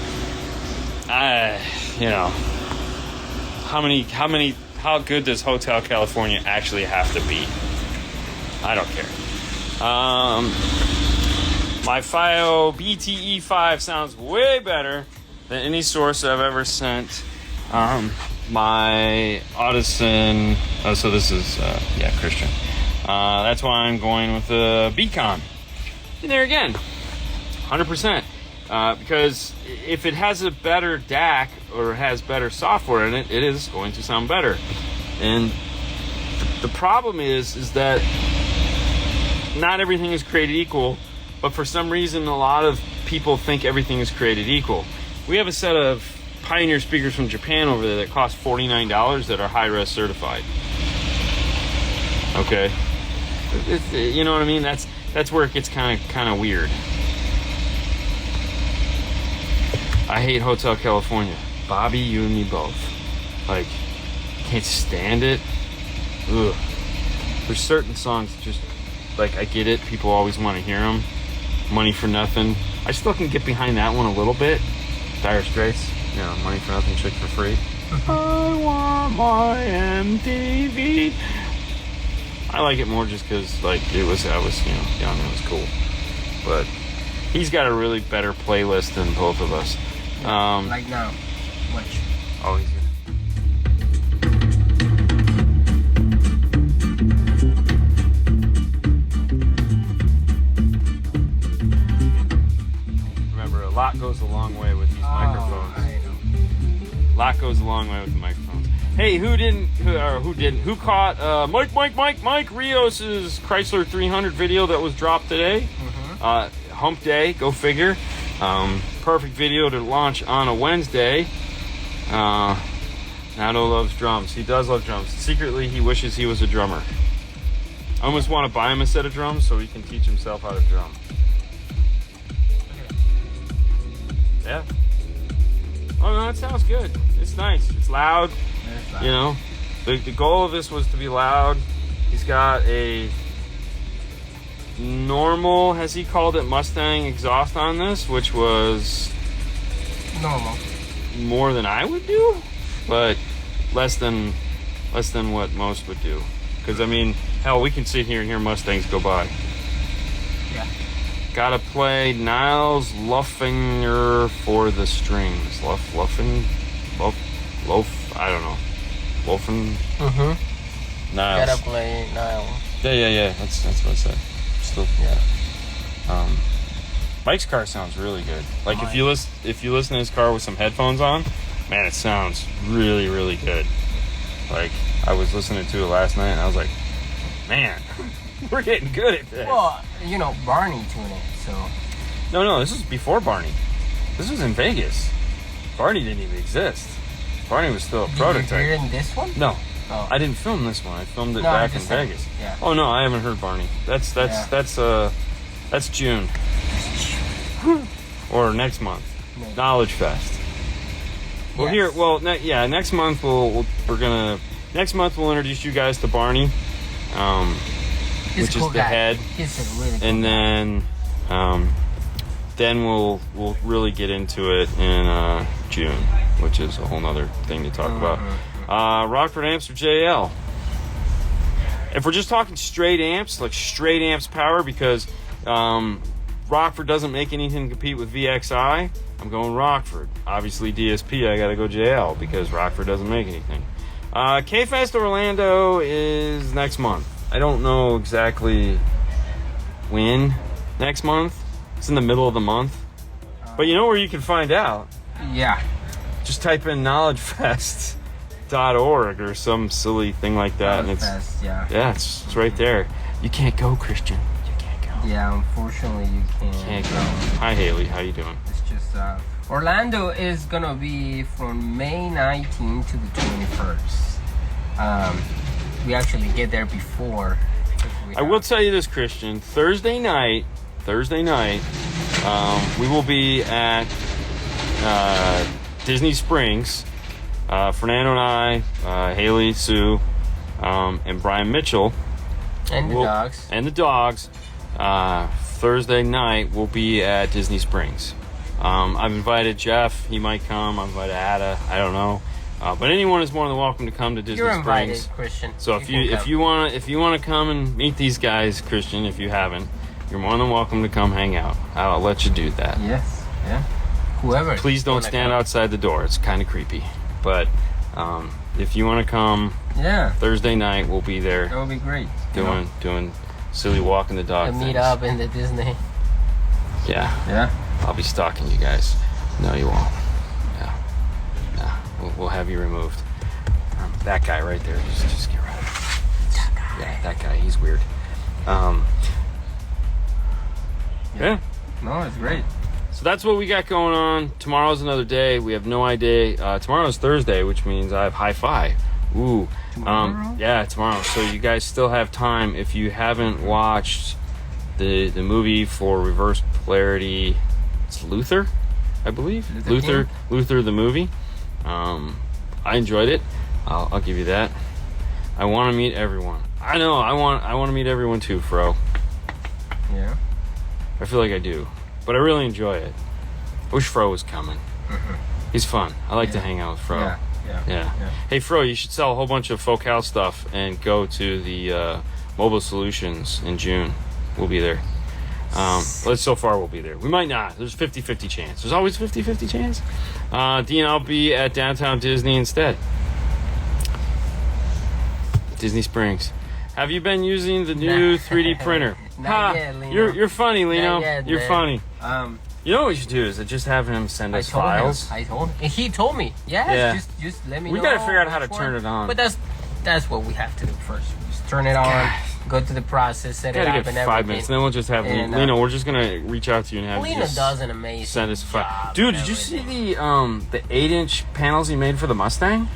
how good does Hotel California actually have to be? I don't care. My FiO BTE5 sounds way better than any source I've ever sent. My Audison. Oh, so this is Christian. That's why I'm going with the Beacon. And there again, 100%. Because if it has a better DAC or has better software in it, it is going to sound better. And the problem is that not everything is created equal, but for some reason a lot of people think everything is created equal. We have a set of Pioneer speakers from Japan over there that cost $49 that are high-res certified. Okay, you know what I mean? That's where it gets kind of weird. I hate Hotel California. Bobby, you and me both. Like, can't stand it. Ugh. There's certain songs just like I get it. People always want to hear them. Money for Nothing. I still can get behind that one a little bit. Dire Straits. Money for Nothing, Chick for Free. I want my MTV. I like it more just because I was young and it was cool. But he's got a really better playlist than both of us. Like now, which? Oh, he's good. Remember, a lot goes a long way with these microphones. I know. A lot goes a long way with the microphones. Hey, who caught Mike Rios's Chrysler 300 video that was dropped today? Mm-hmm. Hump Day, go figure. Perfect video to launch on a Wednesday. Nano loves drums. He does love drums. Secretly, he wishes he was a drummer. I almost want to buy him a set of drums so he can teach himself how to drum. Yeah. Oh, no, that sounds good. It's nice. It's loud. The goal of this was to be loud. He's got a normal, as he called it, Mustang exhaust on this, which was normal, more than I would do, but less than what most would do. Because hell, we can sit here and hear Mustangs go by. Yeah. Gotta play Niles Luffinger for the strings. I don't know. Luffin. Mm-hmm. Niles. Gotta play Niles. Yeah. That's what I said. Still. Yeah. Mike's car sounds really good. Like if you listen to his car with some headphones on, man, it sounds really, really good. Like I was listening to it last night and I was like, man, we're getting good at this. Well, Barney tuned it, so. No, this was before Barney. This was in Vegas. Barney didn't even exist. Barney was still a prototype. Did you hear it in this one? No. Oh. I didn't film this one. I filmed it back in Vegas. Yeah. Oh no, I haven't heard Barney. That's June. Or next month. No. Knowledgefest. Yes. Next month next month we'll introduce you guys to Barney. Which is the head. He's a really cool and then we'll really get into it in June, which is a whole nother thing to talk about. Rockford amps or JL? If we're just talking straight amps, like straight amps power, because Rockford doesn't make anything compete with VXI, I'm going Rockford. Obviously DSP, I gotta go JL because Rockford doesn't make anything. K-Fest Orlando is next month. I don't know exactly when next month. It's in the middle of the month. But you know where you can find out? Yeah. Just type in Knowledgefest knowledgefest.org or some silly thing like that. And it's it's right there. You can't go, Christian. You can't go. Yeah, unfortunately you can't go. Hi, Haley. How you doing? It's just Orlando is gonna be from May 19th to the 21st. We actually get there before. I will tell you this, Christian. Thursday night, we will be at Disney Springs. Fernando and I, Haley, Sue, and Brian Mitchell, and the dogs. Thursday night we'll be at Disney Springs. I've invited Jeff. He might come. I've invited Ada. I don't know. But anyone is more than welcome to come to Disney You're Springs. You're invited, Christian. So if you want to come and meet these guys, Christian, if you haven't, you're more than welcome to come hang out. I'll let you do that. Yes. Yeah. Whoever. Please don't stand outside the door. It's kind of creepy. But if you want to come, Thursday night we'll be there. That would be great. Doing silly walking the dog things. Meet up in the Disney. Yeah. I'll be stalking you guys. No, you won't. No. We'll have you removed. That guy right there. Just get rid of him. Yeah, that guy. He's weird. Yeah. No, it's great. So that's what we got going on. Tomorrow's another day. We have no idea. Tomorrow's Thursday, which means I have hi-fi. Ooh. Tomorrow? Tomorrow. So you guys still have time if you haven't watched the movie for reverse polarity. It's Luther, I believe. Luther the movie. I enjoyed it. I'll give you that. I want to meet everyone. I know. I want to meet everyone too, Fro. Yeah. I feel like I do. But I really enjoy it. I wish Fro was coming. Mm-hmm. He's fun. I like to hang out with Fro. Yeah. Hey, Fro, you should sell a whole bunch of Focal stuff and go to the Mobile Solutions in June. We'll be there. So far, we'll be there. We might not. There's 50-50 chance. There's always 50-50 chance. Dean, I'll be at Downtown Disney instead. Disney Springs. Have you been using the new 3D printer? Not yet, Lino. You're funny, Lino. You're funny. You know what we should do is just have him send us files. I told him. He told me. Just let me know. We gotta figure out how to turn it on. But that's what we have to do first. Just turn it on, go through the process, set it up, and everything. Get 5 minutes, and then we'll just have Lino. We're just gonna reach out to you and have Lino does an amazing send us job. Dude, did you see the 8-inch panels he made for the Mustang?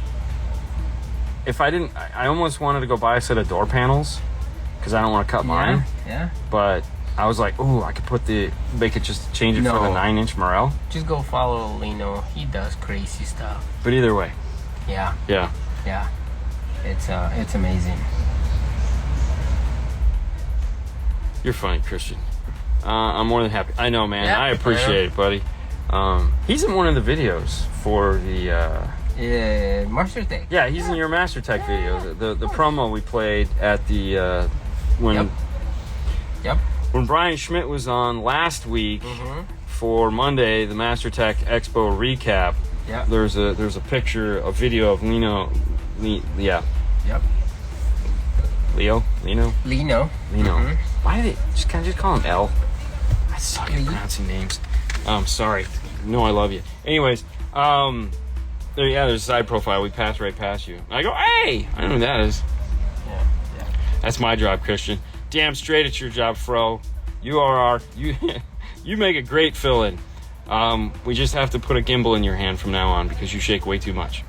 If I didn't, I almost wanted to go buy a set of door panels because I don't want to cut mine. Yeah. But I was like, ooh, I could make it just change it for the 9-inch Morel. Just go follow Lino. He does crazy stuff. But either way. Yeah. It's amazing. You're funny, Christian. I'm more than happy. I know, man. Yeah, I appreciate it, buddy. He's in one of the videos for the Master Tech. Yeah, he's in your Master Tech video. The promo we played at the when Brian Schmidt was on last week for Monday, the Master Tech Expo recap. Yeah. There's a picture, a video of Lino. Lino. Why did they just call him L? I suck at pronouncing names. Sorry. No, I love you. Anyways, there's a side profile. We pass right past you. I go, hey! I know who that is. Yeah. That's my job, Christian. Damn straight it's your job, Fro. You are you make a great fill-in. We just have to put a gimbal in your hand from now on because you shake way too much.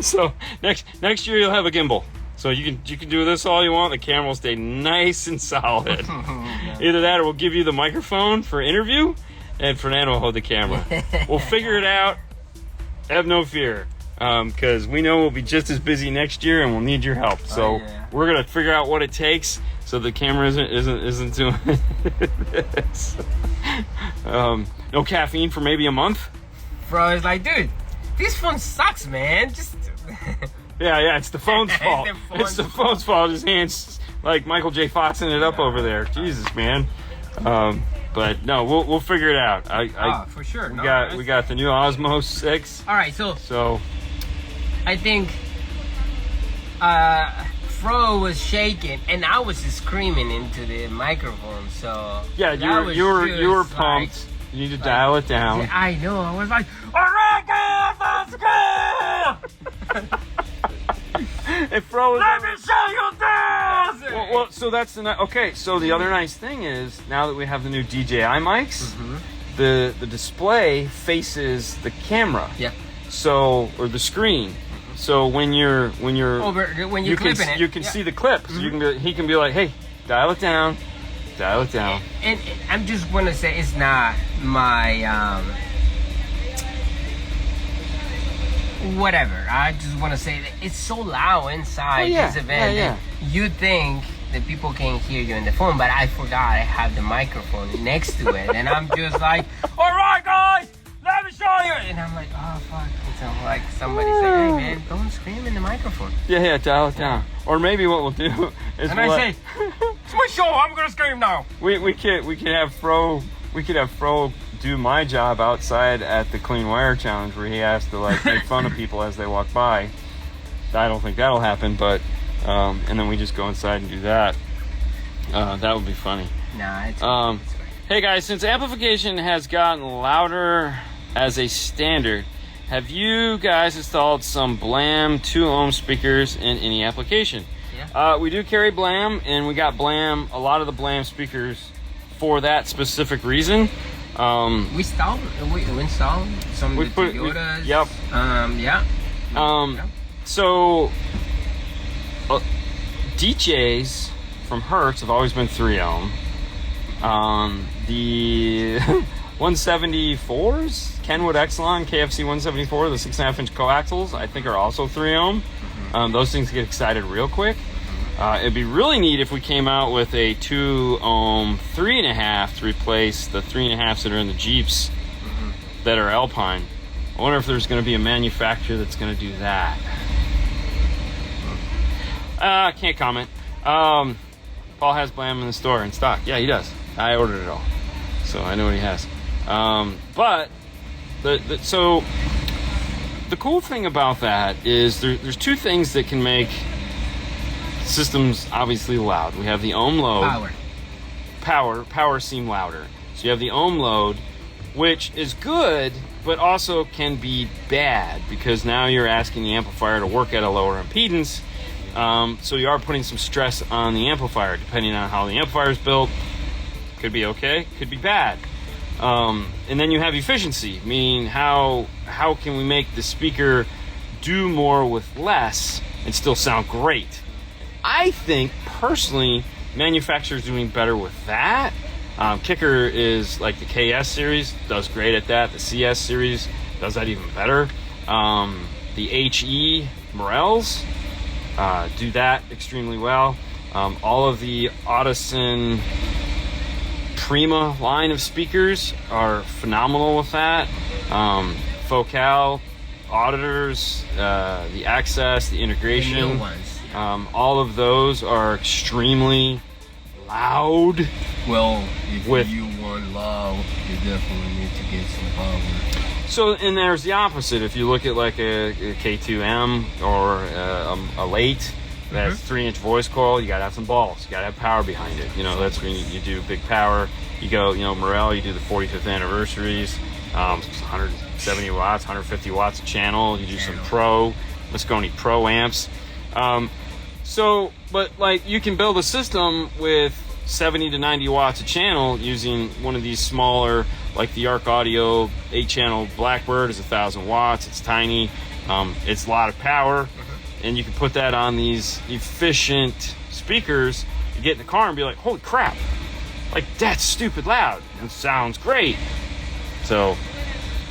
So next year you'll have a gimbal. So you can do this all you want. The camera will stay nice and solid. Either that or we'll give you the microphone for interview and Fernando will hold the camera. We'll figure it out. Have no fear. Because we know we'll be just as busy next year and we'll need your help. So we're gonna figure out what it takes so the camera isn't doing this. No caffeine for maybe a month. Bro, it's like, dude, this phone sucks, man. Just yeah, it's the phone's fault. It's the phone's fault. His hands like Michael J. Foxing it up over there. Jesus, man. But no, we'll figure it out. For sure. We got the new Osmo 6. All right, so I think Fro was shaking and I was just screaming into the microphone. So yeah, you were pumped. You need to dial it down. I know. I was like, all right, guys, let's go. It froze. Let me show you this. Well, so that's okay. So the other nice thing is now that we have the new DJI mics, the display faces the camera. Yeah. So or the screen. So when you're when you're clipping it, you can see the clip. So he can be like, hey, dial it down. And I'm just gonna say it's not my whatever. I just want to say that it's so loud inside this event that you think that people can hear you in the phone, but I forgot I have the microphone next to it, and I'm just like, all right, guys, let me show you. And I'm like, oh fuck. So like somebody say, hey man, don't scream in the microphone. Yeah, dial it down. Or maybe what we'll do is and I say, it's my show. I'm gonna scream now. We could have Fro do my job outside at the Clean Wire Challenge where he has to like make fun of people as they walk by. I don't think that'll happen, but and then we just go inside and do that. That would be funny. Nah, it's great. Hey guys, since amplification has gotten louder as a standard, have you guys installed some Blam 2 ohm speakers in any application? Yeah. We do carry Blam, and we got a lot of the Blam speakers for that specific reason. We installed some of the Toyotas. Yep. Yeah. So DJs from Hertz have always been 3 ohm. The 174s, Kenwood Exelon, KFC 174, the 6.5 inch coaxials, I think are also 3 ohm. Those things get excited real quick. It'd be really neat if we came out with a 2 ohm 3.5 to replace the 3.5s that are in the Jeeps that are Alpine. I wonder if there's going to be a manufacturer that's going to do that. Can't comment. Paul has Blam in the store in stock. Yeah, he does. I ordered it all, so I know what he has. But so the cool thing about that is there's 2 things that can make systems obviously loud. We have the ohm load. Power seem louder. So you have the ohm load, which is good, but also can be bad because now you're asking the amplifier to work at a lower impedance. So you are putting some stress on the amplifier, depending on how the amplifier is built. Could be okay, could be bad. And then you have efficiency, meaning how can we make the speaker do more with less and still sound great? I think personally, manufacturers doing better with that. Kicker is like the KS series does great at that. The CS series does that even better. The HE Morels do that extremely well. All of the Audison Prima line of speakers are phenomenal with that. Focal, auditors, the access, the integration. The new ones. All of those are extremely loud. Well, if you want loud, you definitely need to get some power. So, and there's the opposite. If you look at like a K2M or a late, that's 3-inch voice coil, you gotta have some balls. You gotta have power behind it. You know, that's when you do big power. You go, Morel, you do the 45th anniversaries, 170 watts, 150 watts a channel. You do some Moscone Pro amps. But like you can build a system with 70 to 90 watts a channel using one of these smaller, like the Arc Audio 8-channel Blackbird is 1,000 watts. It's tiny. It's a lot of power, and you can put that on these efficient speakers. You get in the car and be like, "Holy crap! Like that's stupid loud and sounds great." So,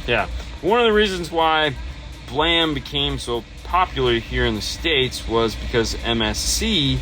yeah, one of the reasons why Blam became so popular here in the States was because MSC